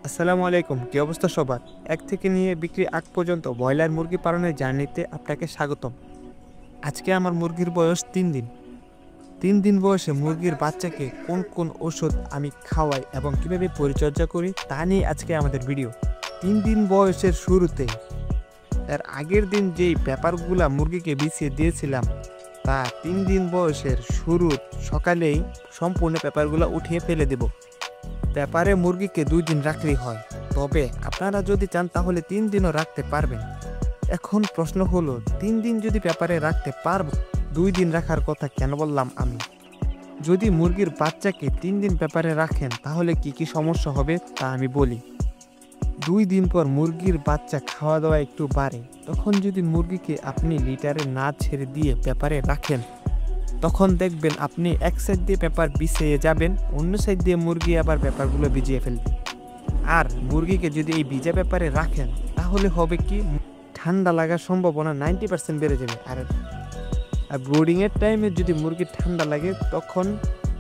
আসসালামু আলাইকুম, কি অবস্থা সবার? এক থেকে নিয়ে বিক্রি আগ পর্যন্ত ব্রয়লার মুরগি পালনের জার্নিতে আপনাকে স্বাগতম। আজকে আমার মুরগির বয়স 3 দিন। 3 দিন বয়সে মুরগির বাচ্চাকে কোন কোন ওষুধ আমি খাওয়াই এবং কিভাবে পরিচর্যা করি তা নিয়ে আজকে আমাদের ভিডিও। 3 দিন বয়সের শুরুতে এর আগের দিন যেই পেপারগুলা মুরগিকে বিছিয়ে দিয়েছিলাম তা 3 দিন বয়সের শুরুর সকালেই সম্পূর্ণ পেপারগুলো উঠিয়ে ফেলে দেব। পেপারে মুরগিকে 2 দিন রাখলেই হয়, তবে আপনারা যদি চান তাহলে 3 দিনও রাখতে পারবেন। এখন প্রশ্ন হলো, 3 দিন যদি পেপারে রাখতে পারবো, 2 দিন রাখার কথা কেন বললাম আমি? যদি মুরগির বাচ্চাকে 3 দিন পেপারে রাখেন তাহলে কি কি সমস্যা হবে তা আমি বলি। 2 দিন পর মুরগির বাচ্চা খাওয়া দাওয়া একটু বাড়ে, তখন যদি মুরগিকে আপনি লিটারে না ছেড়ে দিয়ে পেপারে রাখেন তখন দেখবেন আপনি এক সাইড দিয়ে পেপার বিছিয়ে যাবেন, অন্য সাইড দিয়ে মুরগি আবার পেপারগুলো ভিজিয়ে ফেলবে। আর মুরগিকে যদি এই ভিজা পেপারে রাখেন তাহলে হবে কি, ঠান্ডা লাগার সম্ভাবনা 90% বেড়ে যাবে। আর ব্রুডিংয়ের টাইমে যদি মুরগির ঠান্ডা লাগে তখন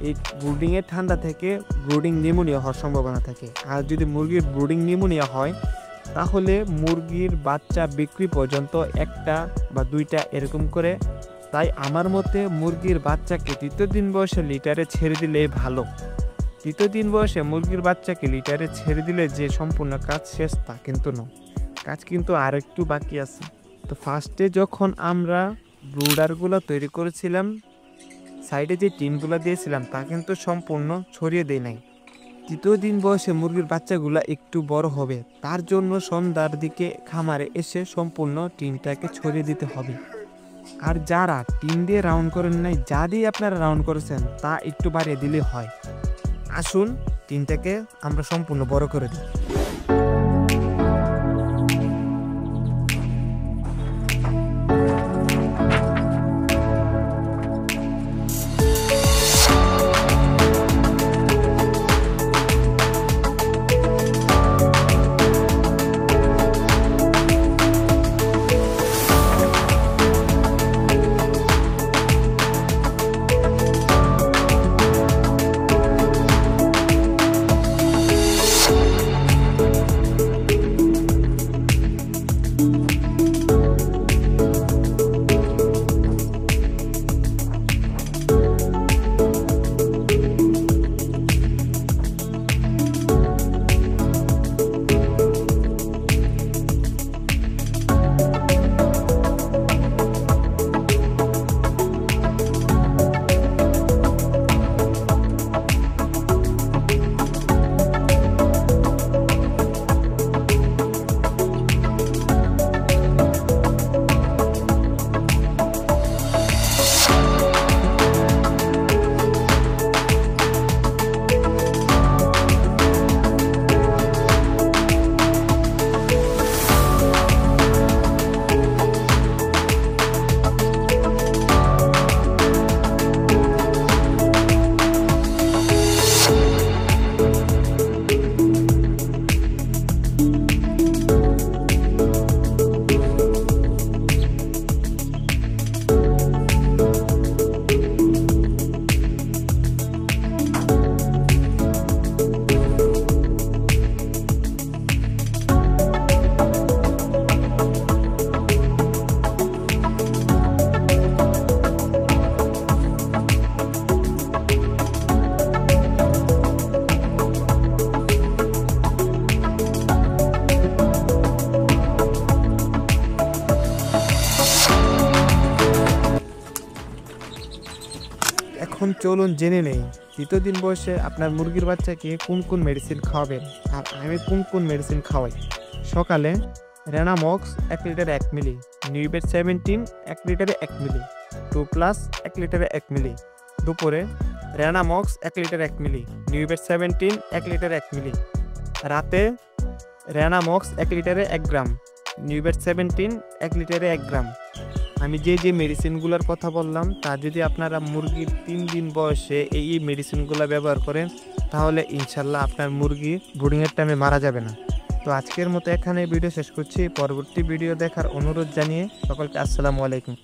এই ব্রুডিংয়ের ঠান্ডা থেকে ব্রুডিং নিউমোনিয়া হওয়ার সম্ভাবনা থাকে। আর যদি মুরগির ব্রুডিং নিউমোনিয়া হয় তাহলে মুরগির বাচ্চা বিক্রি পর্যন্ত 1টা বা 2টা এরকম করে। তাই আমার মতে মুরগির বাচ্চাকে 3য় দিন বয়সে লিটারে ছেড়ে দিলে ভালো। 3য় দিন বয়সে মুরগির বাচ্চাকে লিটারে ছেড়ে দিলে যে সম্পূর্ণ কাজ শেষ তা কিন্তু নয়, কাজ কিন্তু আর একটু বাকি আছে। তো ফার্স্টে যখন আমরা ব্রুডারগুলো তৈরি করেছিলাম, সাইডে যে টিনগুলো দিয়েছিলাম তা কিন্তু সম্পূর্ণ ছড়িয়ে দেয় নাই। 3য় দিন বয়সে মুরগির বাচ্চাগুলো একটু বড় হবে, তার জন্য সন্ধ্যার দিকে খামারে এসে সম্পূর্ণ টিনটাকে ছড়িয়ে দিতে হবে। আর যারা টিন দিয়ে রাউন্ড করেন নাই, যা দিয়ে আপনারা রাউন্ড করেছেন তা একটু বাড়িয়ে দিলে হয়। আসুন টিনটাকে আমরা সম্পূর্ণ বড় করে দিই। এখন চলুন জেনে নেই 3য় দিন বয়সে আপনার মুরগির বাচ্চাকে কোন কোন মেডিসিন খাওয়াবেন আর আমি কোন কোন মেডিসিন খাওয়াই। সকালে রেনামক্স 1 লিটারে 1 মিলি, নিউবেট 17 1 লিটারে 1 মিলি, 2+ 1 লিটারে 1 মিলি। দুপুরে রেনামক্স 1 লিটারে 1 মিলি, নিউবেট 17 1 লিটারে 1 মিলি। রাতে রেনামক্স 1 লিটারে 1 গ্রাম, নিউবেট 17 1 লিটারে 1 গ্রাম। আমি যে মেডিসিনগুলোর কথা বললাম তা যদি আপনারা মুরগির 3 দিন বয়সে এই মেডিসিনগুলো ব্যবহার করেন তাহলে ইনশাল্লাহ আপনার মুরগি ব্রুডিংয়ের টাইমে মারা যাবে না। তো আজকের মতো এখানে ভিডিও শেষ করছি। পরবর্তী ভিডিও দেখার অনুরোধ জানিয়ে সকলকে আসসালামু আলাইকুম।